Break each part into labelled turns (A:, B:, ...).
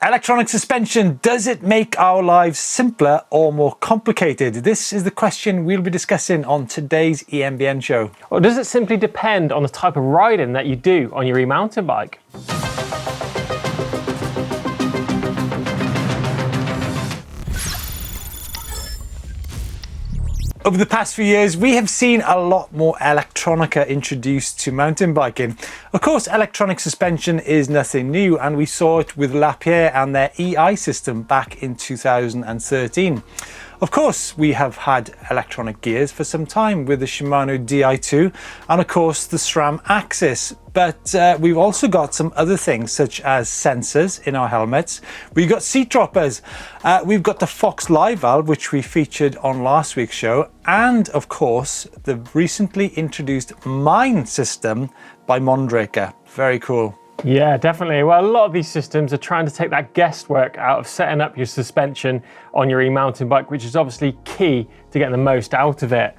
A: Electronic suspension, does it make our lives simpler or more complicated? This is the question we'll be discussing on today's EMBN show.
B: Or does it simply depend on the type of riding that you do on your e-mountain bike?
A: Over the past few years, we have seen a lot more electronica introduced to mountain biking. Of course, electronic suspension is nothing new, and we saw it with Lapierre and their EI system back in 2013. Of course, we have had electronic gears for some time with the Shimano Di2 and of course the SRAM axis. But we've also got some other things such as sensors in our helmets. We've got seat droppers. We've got the Fox Live valve, which we featured on last week's show. And of course, the recently introduced Mind system by Mondraker. Very cool.
B: Yeah, definitely. Well, a lot of these systems are trying to take that guesswork out of setting up your suspension on your e-mountain bike, which is obviously key to getting the most out of it.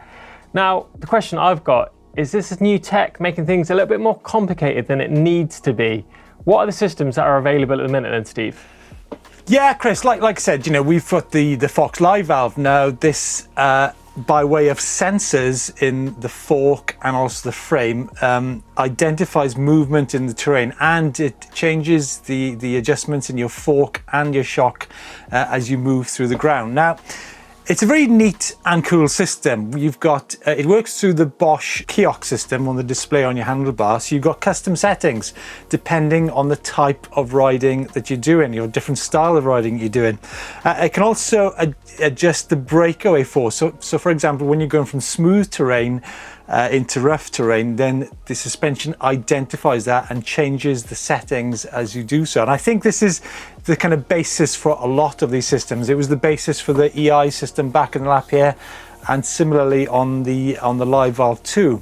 B: Now, the question I've got is this new tech making things a little bit more complicated than it needs to be? What are the systems that are available at the minute then, Steve?
A: Yeah, Chris, like I said, we've got the Fox Live valve now. This by way of sensors in the fork and also the frame, identifies movement in the terrain, and it changes the adjustments in your fork and your shock as you move through the ground. Now, it's a very neat and cool system. You've got, it works through the Bosch kiosk system on the display on your handlebar. So you've got custom settings depending on the type of riding that you're doing, your different style of riding you're doing. It can also adjust the breakaway force. So for example, when you're going from smooth terrain into rough terrain, then the suspension identifies that and changes the settings as you do so. And I think this is the kind of basis for a lot of these systems. It was the basis for the EI system back in Lapierre, and similarly on the Live Valve 2.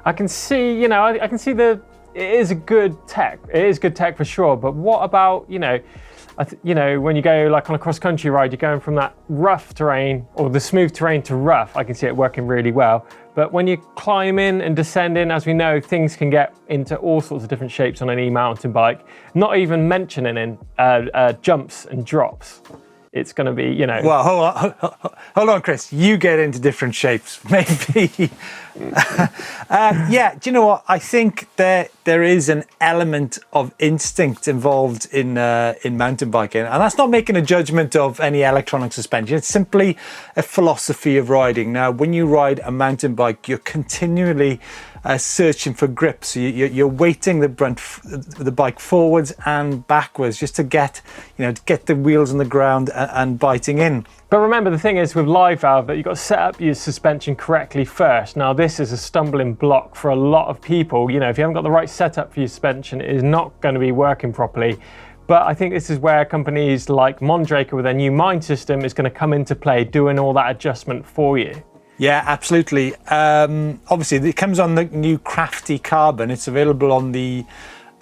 B: I can see, I can see it is a good tech. It is good tech for sure. But what about, when you go like on a cross-country ride, you're going from that rough terrain or the smooth terrain to rough. I can see it working really well. But when you're climbing and descending, as we know, things can get into all sorts of different shapes on an e-mountain bike, not even mentioning in jumps and drops. It's going to be,
A: Well, hold on, Chris. You get into different shapes, maybe. Yeah, do you know what? I think there is an element of instinct involved in mountain biking, and that's not making a judgment of any electronic suspension. It's simply a philosophy of riding. Now, when you ride a mountain bike, you're continually searching for grip. So you're weighting the bike forwards and backwards just to get the wheels on the ground and biting in.
B: But remember, the thing is with Live Valve that you've got to set up your suspension correctly first. Now, this is a stumbling block for a lot of people. If you haven't got the right setup for your suspension, it is not going to be working properly. But I think this is where companies like Mondraker with their new Mind system is going to come into play, doing all that adjustment for you.
A: Yeah, absolutely. Obviously, it comes on the new Crafty Carbon. It's available on the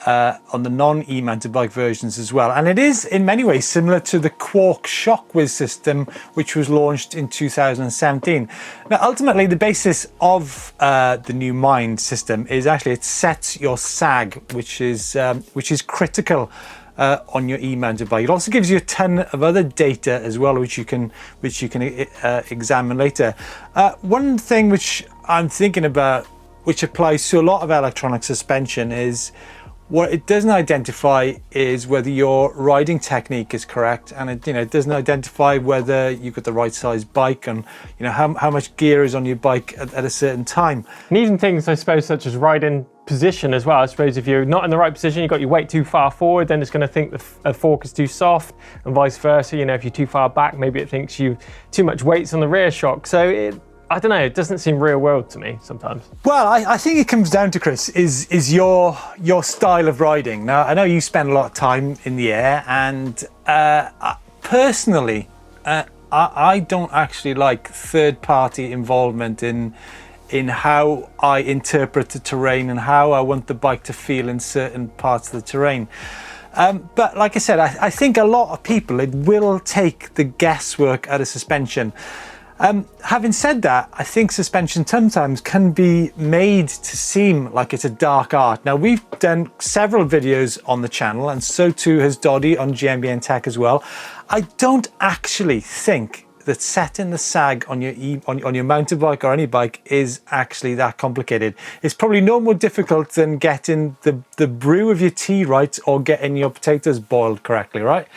A: non-e-mounted bike versions as well. And it is in many ways similar to the Quark ShockWiz system, which was launched in 2017. Now, ultimately, the basis of the new Mind system is actually it sets your sag, which is critical on your e-mounted bike. It also gives you a ton of other data as well, which you can examine later. One thing which I'm thinking about, which applies to a lot of electronic suspension, is what it doesn't identify is whether your riding technique is correct, and it doesn't identify whether you've got the right size bike and how much gear is on your bike at a certain time. And
B: even things, I suppose, such as riding position as well. I suppose if you're not in the right position, you've got your weight too far forward, then it's going to think the fork is too soft, and vice versa. If you're too far back, maybe it thinks you too much weight's on the rear shock. So I don't know, it doesn't seem real world to me sometimes. Well,
A: I think it comes down to, Chris, is your style of riding. Now, I know you spend a lot of time in the air, and personally, I don't actually like third-party involvement in how I interpret the terrain and how I want the bike to feel in certain parts of the terrain. But like I said, I think a lot of people, it will take the guesswork out of suspension. Having said that, I think suspension sometimes can be made to seem like it's a dark art. Now, we've done several videos on the channel, and so too has Doddy on EMBN Tech as well. I don't actually think that setting the sag on your mountain bike or any bike is actually that complicated. It's probably no more difficult than getting the brew of your tea right or getting your potatoes boiled correctly, right?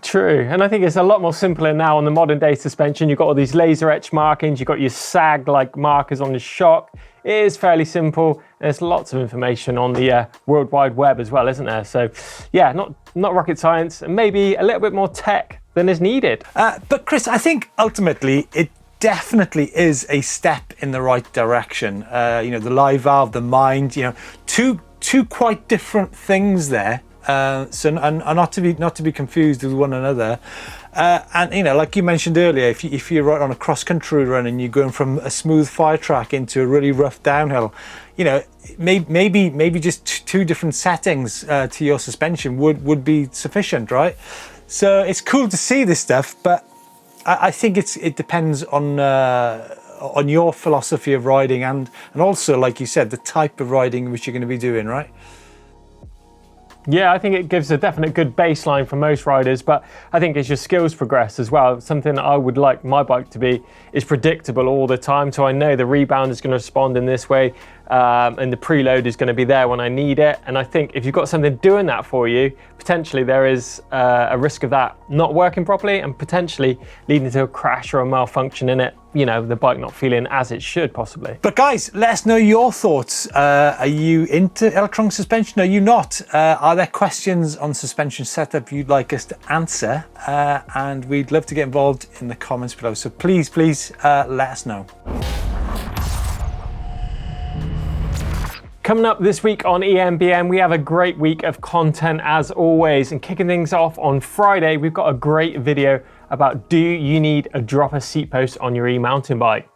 B: True, and I think it's a lot more simpler now on the modern day suspension. You've got all these laser etch markings, you've got your sag-like markers on the shock. It is fairly simple. There's lots of information on the World Wide Web as well, isn't there? So yeah, not rocket science, and maybe a little bit more tech than is needed.
A: But Chris, I think ultimately it definitely is a step in the right direction. You know, the live valve, the mind, you know, two quite different things there. So not to be confused with one another. And you know, like you mentioned earlier, if you're right on a cross-country run and you're going from a smooth fire track into a really rough downhill, you know, maybe just two different settings to your suspension would be sufficient, right? So it's cool to see this stuff, but I think it depends on your philosophy of riding and also, like you said, the type of riding which you're going to be doing, right?
B: Yeah, I think it gives a definite good baseline for most riders, but I think as your skills progress as well, something that I would like my bike to be is predictable all the time. So I know the rebound is going to respond in this way, and the preload is going to be there when I need it. And I think if you've got something doing that for you, potentially there is a risk of that not working properly and potentially leading to a crash or a malfunction in it. You know, the bike not feeling as it should possibly.
A: But guys, let us know your thoughts. Are you into electronic suspension? Are you not? Are there questions on suspension setup you'd like us to answer? And we'd love to get involved in the comments below. So please let us know.
B: Coming up this week on EMBN, we have a great week of content as always. And kicking things off on Friday, we've got a great video about do you need a dropper seat post on your e-mountain bike?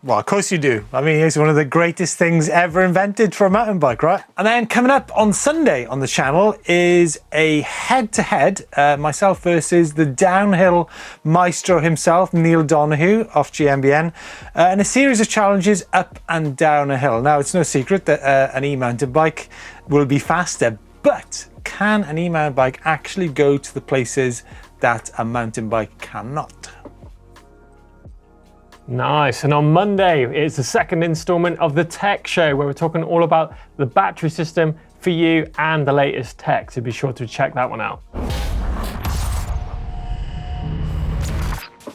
A: Well, of course you do. I mean, it's one of the greatest things ever invented for a mountain bike, right? And then coming up on Sunday on the channel is a head-to-head, myself versus the downhill maestro himself, Neil Donahue off EMBN, and a series of challenges up and down a hill. Now, it's no secret that an e-mountain bike will be faster, but can an e-mountain bike actually go to the places that a mountain bike cannot?
B: Nice, and on Monday, it's the second installment of the Tech Show where we're talking all about the battery system for you and the latest tech, so be sure to check that one out.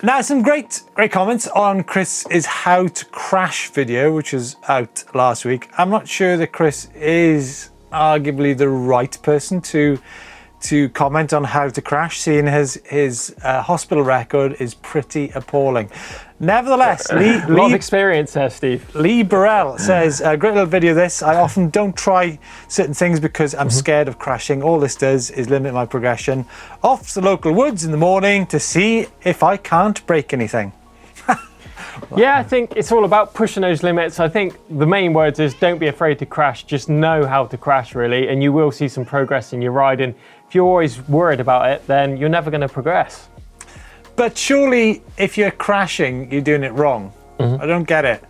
A: Now, some great comments on Chris's how to crash video, which was out last week. I'm not sure that Chris is arguably the right person to comment on how to crash, seeing his hospital record is pretty appalling. Nevertheless,
B: a lot of experience there, Steve.
A: Lee Burrell says, great little video this. I often don't try certain things because I'm scared of crashing. All this does is limit my progression. Off to the local woods in the morning to see if I can't break anything.
B: Yeah, I think it's all about pushing those limits. I think the main words is don't be afraid to crash, just know how to crash really, and you will see some progress in your riding. If you're always worried about it, then you're never going to progress.
A: But surely if you're crashing, you're doing it wrong. I don't get it.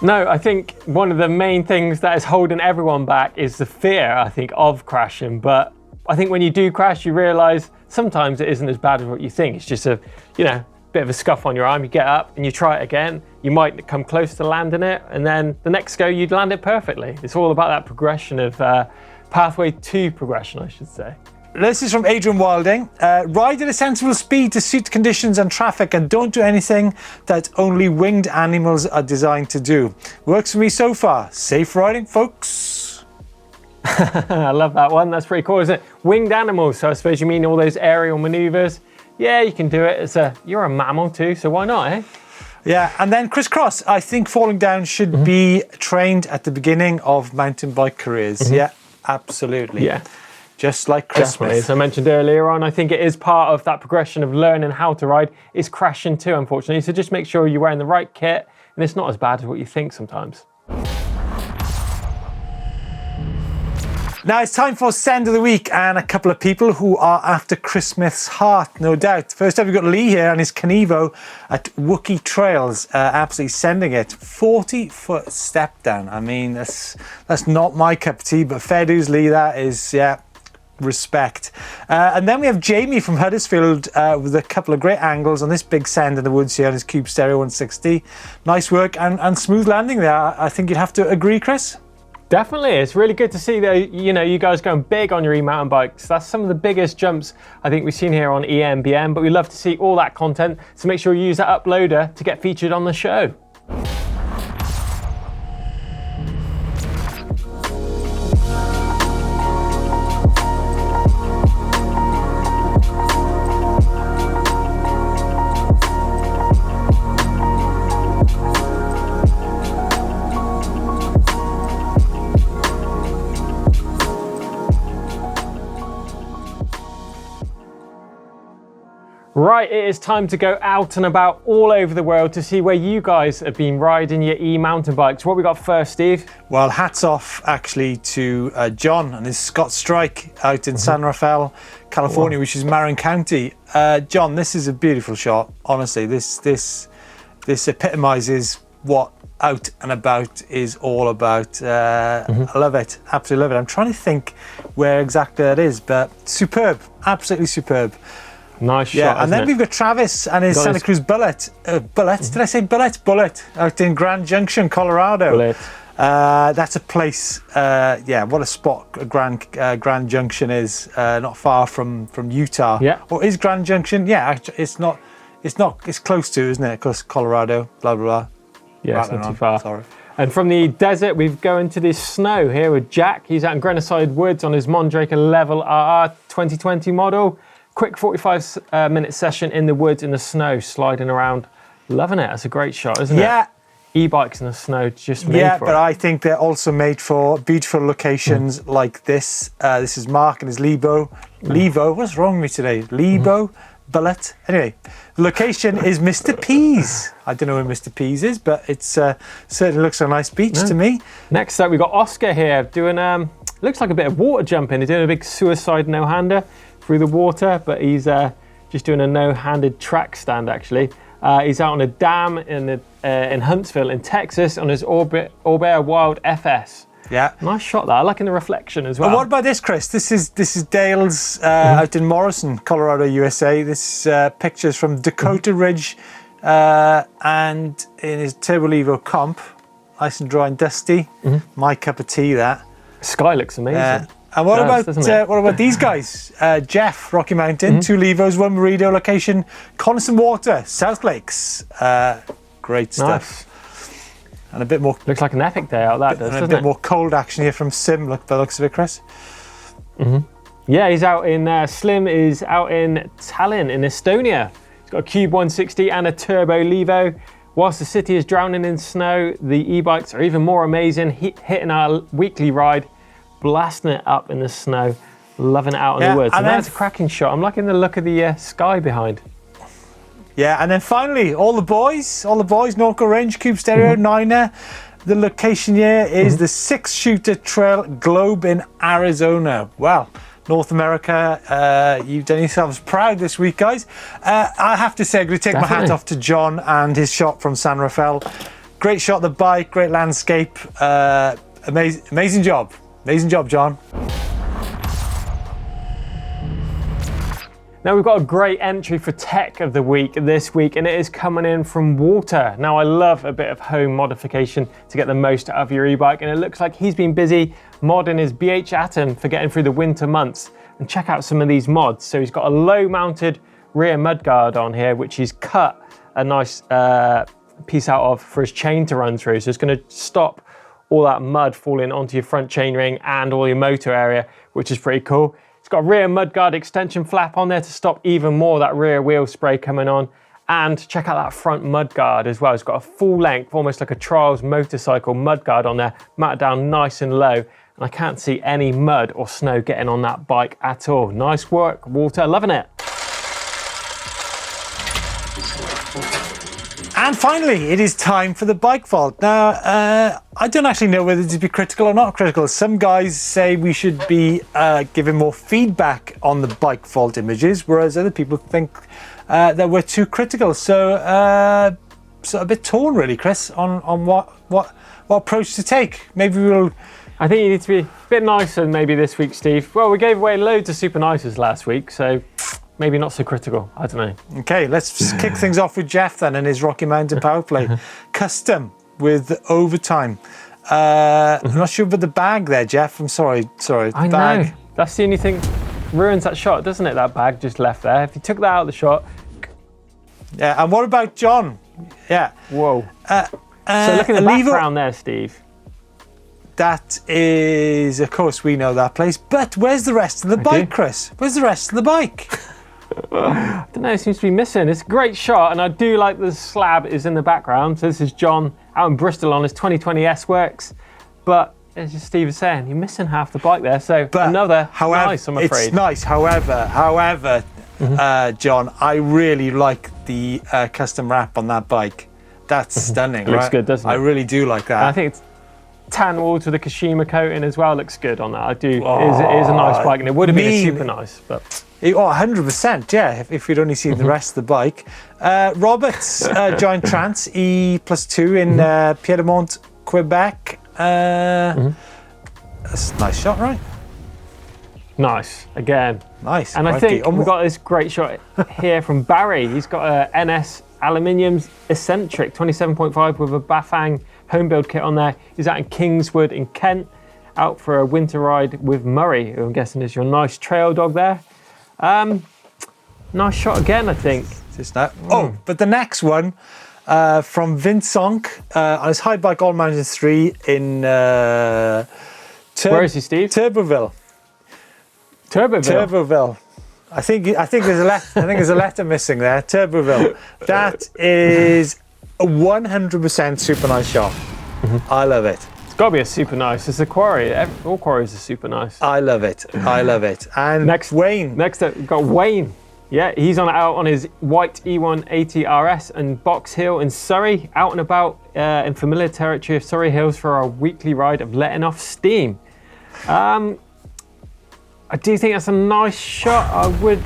B: No, I think one of the main things that is holding everyone back is the fear, I think, of crashing. But I think when you do crash, you realise sometimes it isn't as bad as what you think. It's just a, bit of a scuff on your arm. You get up and you try it again. You might come close to landing it, and then the next go you'd land it perfectly. It's all about that progression of pathway to progression, I should say.
A: This is from Adrian Wilding. Ride at a sensible speed to suit conditions and traffic, and don't do anything that only winged animals are designed to do. Works for me so far. Safe riding, folks.
B: I love that one. That's pretty cool, isn't it? Winged animals. So I suppose you mean all those aerial maneuvers. Yeah, you can do it. You're a mammal too, so why not, eh?
A: Yeah, and then Chris Cross. I think falling down should be trained at the beginning of mountain bike careers. Yeah, absolutely.
B: Yeah.
A: Just like Christmas.
B: Definitely. As I mentioned earlier on, I think it is part of that progression of learning how to ride is crashing too, unfortunately. So just make sure you're wearing the right kit, and it's not as bad as what you think sometimes.
A: Now it's time for Send of the Week and a couple of people who are after Christmas heart, no doubt. First up, we've got Lee here and his Canevo at Wookiee Trails, absolutely sending it. 40-foot step down. I mean, that's not my cup of tea, but fair dues, Lee. That is, yeah, respect. And then we have Jamie from Huddersfield with a couple of great angles on this big send in the woods here on his Cube Stereo 160. Nice work and smooth landing there. I think you'd have to agree, Chris?
B: Definitely, it's really good to see that you guys going big on your e-mountain bikes. That's some of the biggest jumps I think we've seen here on EMBN, but we love to see all that content, so make sure you use that uploader to get featured on the show. Right, it is time to go out and about all over the world to see where you guys have been riding your e-mountain bikes. What we got first, Steve?
A: Well, hats off actually to John and his Scott Strike out in San Rafael, California, which is Marin County. John, this is a beautiful shot. Honestly, this epitomizes what out and about is all about. I love it, absolutely love it. I'm trying to think where exactly that is, but superb, absolutely superb.
B: Nice shot.
A: Yeah, and then we've got Travis and his Santa Cruz Bullet. Bullet? Did I say Bullet? Bullet. Out in Grand Junction, Colorado.
B: Bullet.
A: That's a place. Yeah, what a spot Grand Junction is. Not far from Utah.
B: Yeah.
A: Or is Grand Junction? Yeah, it's not. It's close to, isn't it? Because Colorado. Blah blah blah.
B: Yeah, it's not too far.
A: Sorry.
B: And from the desert, we've going to this snow here with Jack. He's out in Grenoside Woods on his Mondraker Level RR 2020 model. Quick 45-minute session in the woods in the snow, sliding around. Loving it. That's a great shot, isn't it?
A: Yeah.
B: E-bikes in the snow, just made
A: yeah,
B: for
A: but
B: it.
A: I think they're also made for beautiful locations like this. This is Mark and his Levo. What's wrong with me today? Levo, Bullet. Anyway, the location is Mr. P's. I don't know where Mr. P's is, but it certainly looks like a nice beach to me.
B: Next up, we've got Oscar here doing, looks like a bit of water jumping. He's doing a big suicide no-hander through the water, but he's just doing a no-handed track stand, actually. He's out on a dam in Huntsville in Texas on his Orbea Wild FS.
A: Yeah.
B: Nice shot there. I like in the reflection as well.
A: And what about this, Chris? This is Dale's out in Morrison, Colorado, USA. This picture's from Dakota Ridge and in his Turbo Levo comp. Nice and dry and dusty. My cup of tea, that.
B: Sky looks amazing.
A: And what about these guys? Jeff, Rocky Mountain, 2 Levos, 1 Merido location, Coniston Water, South Lakes. Great stuff. Nice. And a bit more.
B: Looks like an epic day out that does, doesn't it?
A: And a bit more cold action here from Sim, by the looks of it, Chris.
B: Yeah, he's out in, Slim is out in Tallinn in Estonia. He's got a Cube 160 and a Turbo Levo. Whilst the city is drowning in snow, the e-bikes are even more amazing, hitting our weekly ride, blasting it up in the snow, loving it out in the woods. And that's a cracking shot. I'm liking the look of the sky behind.
A: Yeah, and then finally, all the boys, Norco Range, Cube Stereo, 9er. The location here is the 6-Shooter Trail Globe in Arizona. Well, North America, you've done yourselves proud this week, guys. I have to say, I'm going to take my hat off to John and his shot from San Rafael. Great shot of the bike, great landscape. Amazing job. Amazing job, John.
B: Now we've got a great entry for Tech of the Week this week, and it is coming in from Walter. Now I love a bit of home modification to get the most out of your e-bike, and it looks like he's been busy modding his BH Atom for getting through the winter months. And check out some of these mods. So he's got a low-mounted rear mudguard on here, which he's cut a nice piece out of for his chain to run through. So it's going to stop all that mud falling onto your front chainring and all your motor area, which is pretty cool. It's got a rear mudguard extension flap on there to stop even more of that rear wheel spray coming on. And check out that front mudguard as well. It's got a full length, almost like a Trials motorcycle mudguard on there, mounted down nice and low. And I can't see any mud or snow getting on that bike at all. Nice work, Walter, loving it.
A: And finally, it is time for the bike vault. Now, I don't actually know whether to be critical or not critical. Some guys say we should be giving more feedback on the bike vault images, whereas other people think that we're too critical. So a bit torn, really, Chris, on what approach to take. Maybe we'll.
B: I think you need to be a bit nicer maybe this week, Steve. Well, we gave away loads of super nicers last week, so maybe not so critical. I don't know.
A: Okay, let's kick things off with Jeff then and his Rocky Mountain power play. Custom with overtime. I'm not sure about the bag there, Jeff. I'm sorry.
B: I
A: bag.
B: know. That's the only thing ruins that shot, doesn't it? That bag just left there. If you took that out of the shot.
A: Yeah, and what about John? Yeah.
B: Whoa. So look at the background there, Steve.
A: That is, of course, we know that place. But where's the rest of the bike, Chris? Where's the rest of the bike?
B: I don't know, it seems to be missing. It's a great shot, and I do like the slab is in the background. So this is John out in Bristol on his 2020 S-Works. But as Steve was saying, you're missing half the bike there. So nice, I'm afraid.
A: It's nice. However, John, I really like the custom wrap on that bike. That's stunning,
B: Looks good, doesn't it?
A: I really do like that.
B: And I think it's tan walls with the Kashima coating as well. Looks good on that. I do. It is a nice bike, and it would have been super nice, but.
A: 100%, yeah, if we'd only seen the rest of the bike. Robert's Giant Trance E+2 in Piedmont, Quebec. That's a nice shot, right?
B: Nice, again.
A: Nice.
B: And I think we've got this great shot here from Barry. He's got a NS Aluminium Eccentric 27.5 with a Bafang home build kit on there. He's out in Kingswood in Kent, out for a winter ride with Murray, who I'm guessing is your nice trail dog there. Nice shot again, I think.
A: But the next one from Vincent on his high bike All Mountain 3 in
B: where is he, Steve?
A: Turboville. I think there's a letter missing there. Turboville. That is a 100% super nice shot. I love it.
B: It's got to be a super nice. It's a quarry. All quarries are super nice.
A: I love it. And Wayne.
B: Next up, we've got Wayne. Yeah, he's out on his white E180 RS and Box Hill in Surrey, out and about in familiar territory of Surrey Hills for our weekly ride of letting off steam. I do think that's a nice shot. I would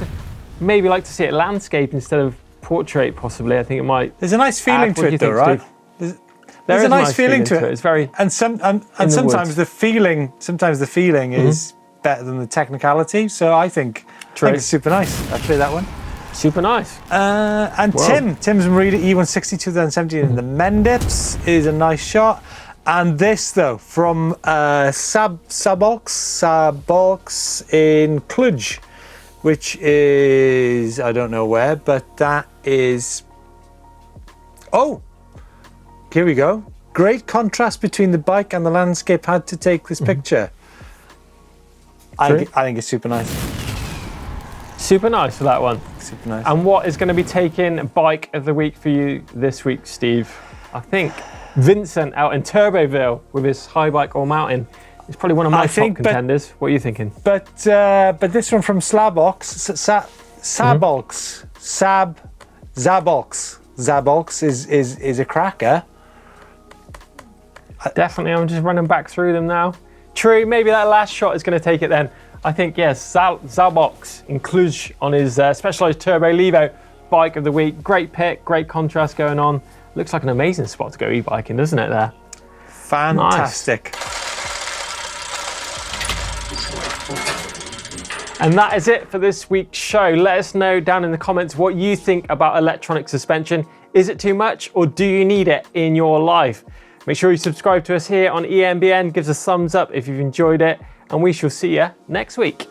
B: maybe like to see it landscape instead of portrait, possibly. I think it might.
A: There's a nice feeling to it, though, right? There's a nice feeling to it.
B: It's very.
A: And sometimes the feeling is better than the technicality. So I think it's super nice. I play that one.
B: Super nice.
A: And Tim's Merida E160 2017 in the Mendips is a nice shot. And this, though, from Sabolx in Cluj, which is, I don't know where, but that is, here we go. Great contrast between the bike and the landscape. Had to take this picture. I think it's super nice.
B: Super nice for that one.
A: Super nice.
B: And what is going to be taking Bike of the Week for you this week, Steve? I think Vincent out in Turboville with his high bike All Mountain is probably one of my top contenders. What are you thinking?
A: But this one from Zabolx is a cracker.
B: Definitely, I'm just running back through them now. True, maybe that last shot is going to take it then. I think, yes, Zabolx in Cluj on his Specialized Turbo Levo Bike of the Week. Great pick, great contrast going on. Looks like an amazing spot to go e-biking, doesn't it, there?
A: Fantastic.
B: Nice. And that is it for this week's show. Let us know down in the comments what you think about electronic suspension. Is it too much, or do you need it in your life? Make sure you subscribe to us here on EMBN. Give us a thumbs up if you've enjoyed it, and we shall see you next week.